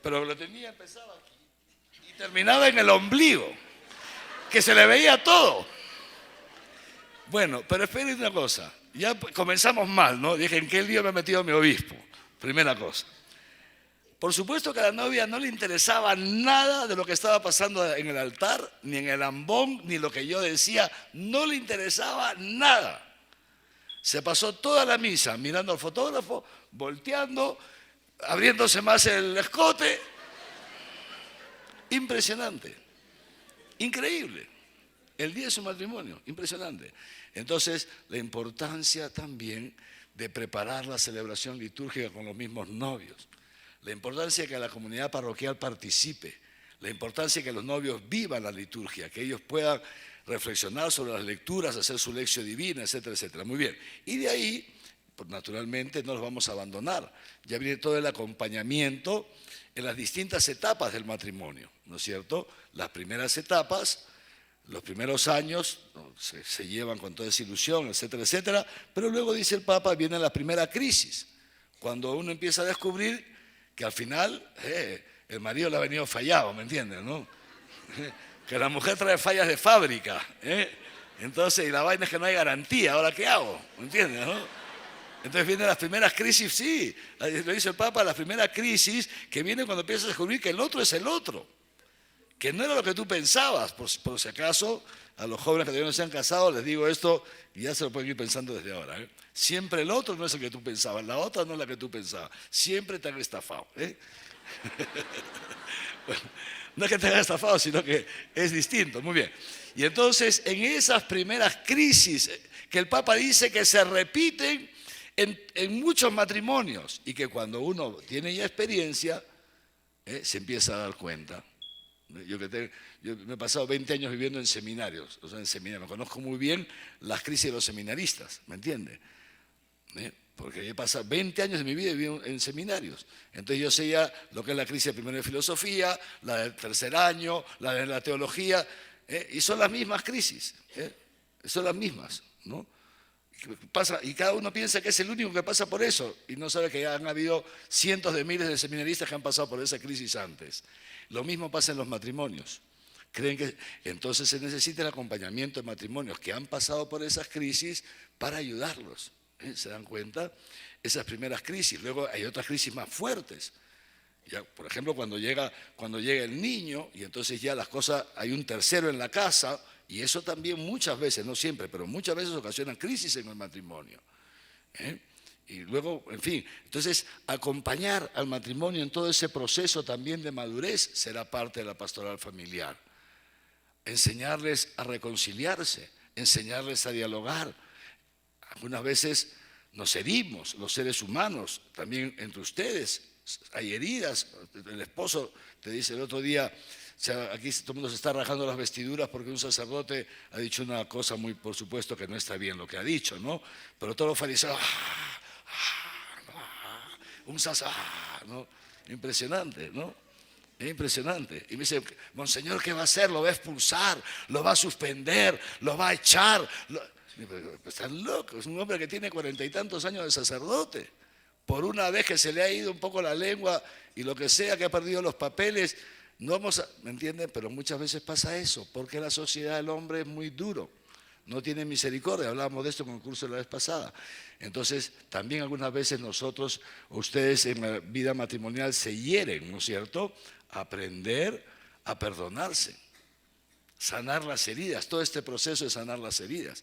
pero lo tenía, empezaba aquí y terminaba en el ombligo, que se le veía todo. Bueno, pero esperen una cosa, ya comenzamos mal, ¿no? Dije, ¿en qué lío me ha metido mi obispo? Primera cosa. Por supuesto que a la novia no le interesaba nada de lo que estaba pasando en el altar, ni en el ambón, ni lo que yo decía, no le interesaba nada. Se pasó toda la misa mirando al fotógrafo, volteando, abriéndose más el escote. Impresionante, increíble. El día de su matrimonio, impresionante. Entonces, la importancia también de preparar la celebración litúrgica con los mismos novios. La importancia de que la comunidad parroquial participe. La importancia de que los novios vivan la liturgia, que ellos puedan reflexionar sobre las lecturas, hacer su lección divina, etcétera, etcétera. Muy bien. Y de ahí, pues naturalmente, no los vamos a abandonar. Ya viene todo el acompañamiento en las distintas etapas del matrimonio, ¿no es cierto? Las primeras etapas, los primeros años, se llevan con toda esa ilusión, etcétera, etcétera. Pero luego, dice el Papa, viene la primera crisis, cuando uno empieza a descubrir que al final el marido le ha venido fallado, ¿me entiendes, no? Que la mujer trae fallas de fábrica, Entonces, y la vaina es que no hay garantía, ¿ahora qué hago? ¿Me entiendes, no? Entonces vienen las primeras crisis, sí, lo dice el Papa, las primeras crisis que vienen cuando empiezas a descubrir que el otro es el otro, que no era lo que tú pensabas. Por si acaso, a los jóvenes que todavía no se han casado, les digo esto y ya se lo pueden ir pensando desde ahora. Siempre el otro no es el que tú pensabas, la otra no es la que tú pensabas, siempre te han estafado. Bueno, no es que te hayan estafado, sino que es distinto. Muy bien. Y entonces, en esas primeras crisis que el Papa dice que se repiten en muchos matrimonios y que cuando uno tiene ya experiencia, se empieza a dar cuenta. Yo me he pasado 20 años viviendo en seminarios, o sea, en seminarios. Conozco muy bien las crisis de los seminaristas, ¿me entiende? Porque he pasado 20 años de mi vida viviendo en seminarios. Entonces yo sé ya lo que es la crisis de primero de filosofía, la del tercer año, la de la teología, y son las mismas crisis, son las mismas, ¿no? Y cada uno piensa que es el único que pasa por eso y no sabe que han habido cientos de miles de seminaristas que han pasado por esa crisis antes. Lo mismo pasa en los matrimonios. Creen que entonces se necesita el acompañamiento de matrimonios que han pasado por esas crisis para ayudarlos. ¿Se dan cuenta? Esas primeras crisis. Luego hay otras crisis más fuertes. Ya, por ejemplo, cuando llega el niño y entonces ya las cosas, hay un tercero en la casa, y eso también muchas veces, no siempre, pero muchas veces ocasiona crisis en el matrimonio. Y luego, en fin, entonces acompañar al matrimonio en todo ese proceso también de madurez será parte de la pastoral familiar. Enseñarles a reconciliarse, enseñarles a dialogar. Algunas veces nos herimos, los seres humanos, también entre ustedes hay heridas. El esposo te dice el otro día, o sea, aquí todo el mundo se está rajando las vestiduras porque un sacerdote ha dicho una cosa muy, por supuesto, que no está bien lo que ha dicho, ¿no? Pero todos los fariseos, un sacerdote, ¿no? Impresionante, ¿no? Es impresionante. Y me dice, Monseñor, ¿qué va a hacer? ¿Lo va a expulsar? ¿Lo va a suspender? ¿Lo va a echar? Están locos. Es un hombre que tiene 40 y tantos años de sacerdote. Por una vez que se le ha ido un poco la lengua y lo que sea, que ha perdido los papeles, no vamos a, ¿me entienden? Pero muchas veces pasa eso, porque la sociedad del hombre es muy duro, no tiene misericordia. Hablábamos de esto en el curso de la vez pasada. Entonces, también algunas veces nosotros, ustedes en la vida matrimonial se hieren, ¿no es cierto? Aprender a perdonarse, sanar las heridas, todo este proceso de sanar las heridas.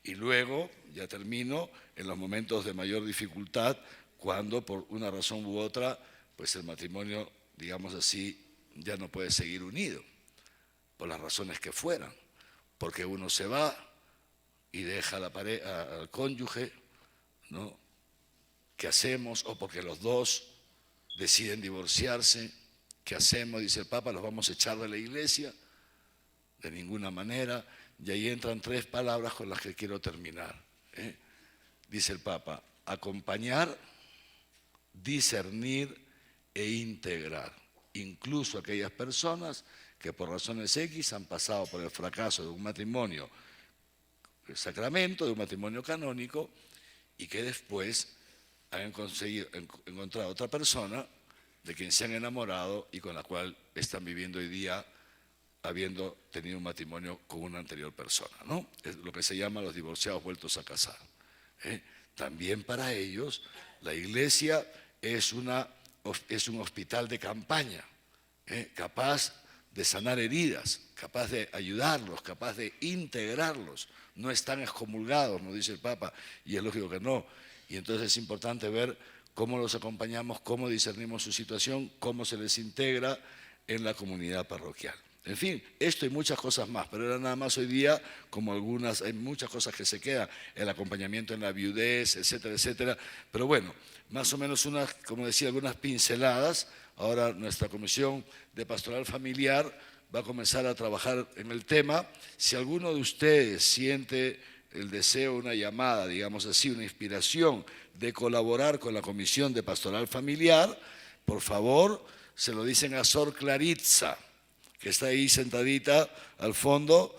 Y luego, ya termino, en los momentos de mayor dificultad, cuando por una razón u otra, pues el matrimonio, digamos así, ya no puede seguir unido, por las razones que fueran, porque uno se va y deja al cónyuge, ¿no? ¿Qué hacemos? O porque los dos deciden divorciarse, ¿qué hacemos? Dice el Papa, los vamos a echar de la iglesia, de ninguna manera. Y ahí entran 3 palabras con las que quiero terminar. Dice el Papa, acompañar, discernir e integrar. Incluso aquellas personas que por razones X han pasado por el fracaso de un matrimonio de sacramento, de un matrimonio canónico, y que después han conseguido encontrar otra persona de quien se han enamorado y con la cual están viviendo hoy día habiendo tenido un matrimonio con una anterior persona, ¿no? Es lo que se llama los divorciados vueltos a casar. También para ellos la iglesia es un hospital de campaña, capaz de sanar heridas, capaz de ayudarlos, capaz de integrarlos. No están excomulgados, nos dice el Papa, y es lógico que no. Y entonces es importante ver cómo los acompañamos, cómo discernimos su situación, cómo se les integra en la comunidad parroquial. En fin, esto y muchas cosas más, pero era nada más hoy día, como algunas, hay muchas cosas que se quedan, el acompañamiento en la viudez, etcétera, etcétera. Pero bueno, más o menos unas, como decía, algunas pinceladas. Ahora nuestra comisión de pastoral familiar va a comenzar a trabajar en el tema. Si alguno de ustedes siente el deseo, una llamada, digamos así, una inspiración de colaborar con la comisión de pastoral familiar, por favor, se lo dicen a Sor Claritza, que está ahí sentadita al fondo,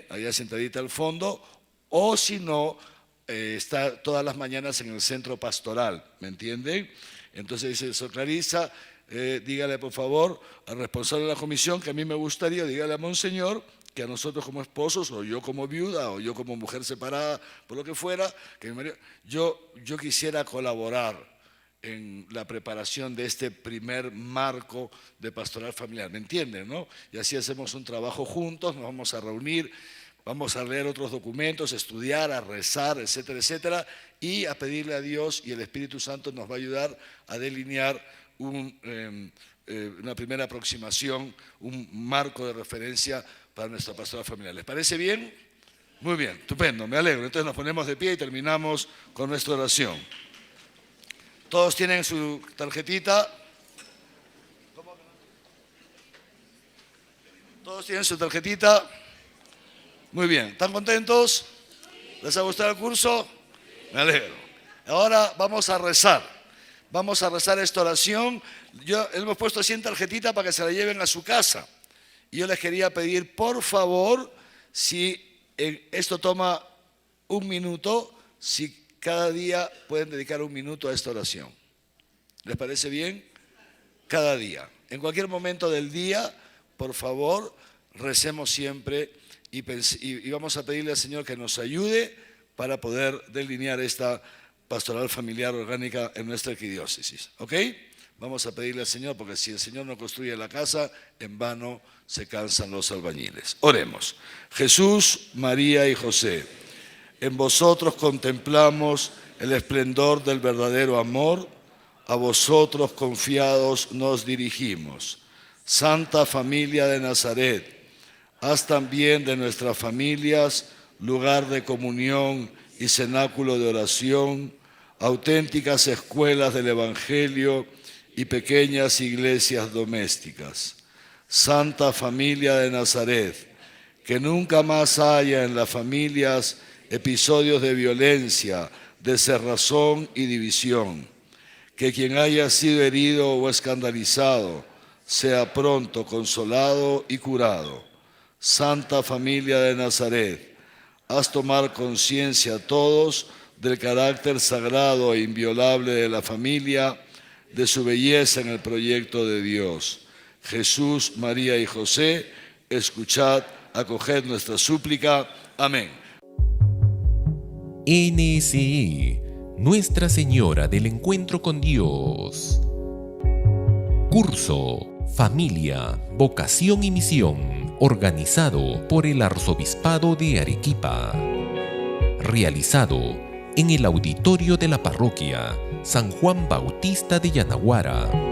allá sentadita al fondo, o si no, está todas las mañanas en el centro pastoral, ¿me entienden? Entonces dice Sor Claritza, dígale por favor al responsable de la comisión que a mí me gustaría, dígale a Monseñor, que a nosotros como esposos, o yo como viuda, o yo como mujer separada, por lo que fuera, que yo quisiera colaborar en la preparación de este primer marco de pastoral familiar, ¿me entienden, no? Y así hacemos un trabajo juntos, nos vamos a reunir, vamos a leer otros documentos, estudiar, a rezar, etcétera, etcétera, y a pedirle a Dios, y el Espíritu Santo nos va a ayudar a delinear una primera aproximación, un marco de referencia para nuestra pastoral familiar. ¿Les parece bien? Muy bien, estupendo, me alegro. Entonces nos ponemos de pie y terminamos con nuestra oración. Todos tienen su tarjetita. Todos tienen su tarjetita. Muy bien, ¿están contentos? ¿Les ha gustado el curso? Me alegro. Ahora vamos a rezar. Vamos a rezar esta oración. Hemos puesto así en tarjetita para que se la lleven a su casa. Y yo les quería pedir, por favor, si esto toma un minuto, si cada día pueden dedicar un minuto a esta oración. ¿Les parece bien? Cada día. En cualquier momento del día, por favor, recemos siempre y vamos a pedirle al Señor que nos ayude para poder delinear esta pastoral familiar orgánica en nuestra arquidiócesis. ¿Ok? Vamos a pedirle al Señor, porque si el Señor no construye la casa, en vano se cansan los albañiles. Oremos. Jesús, María y José, en vosotros contemplamos el esplendor del verdadero amor, a vosotros confiados nos dirigimos. Santa Familia de Nazaret, haz también de nuestras familias lugar de comunión y cenáculo de oración, auténticas escuelas del Evangelio y pequeñas iglesias domésticas. Santa Familia de Nazaret, que nunca más haya en las familias episodios de violencia, de cerrazón y división. Que quien haya sido herido o escandalizado sea pronto consolado y curado. Santa Familia de Nazaret, haz tomar conciencia a todos del carácter sagrado e inviolable de la familia, de su belleza en el proyecto de Dios. Jesús, María y José, escuchad, acoged nuestra súplica. Amén. NSE, Nuestra Señora del Encuentro con Dios. Curso Familia, Vocación y Misión, organizado por el Arzobispado de Arequipa. Realizado en el auditorio de la parroquia San Juan Bautista de Yanaguara.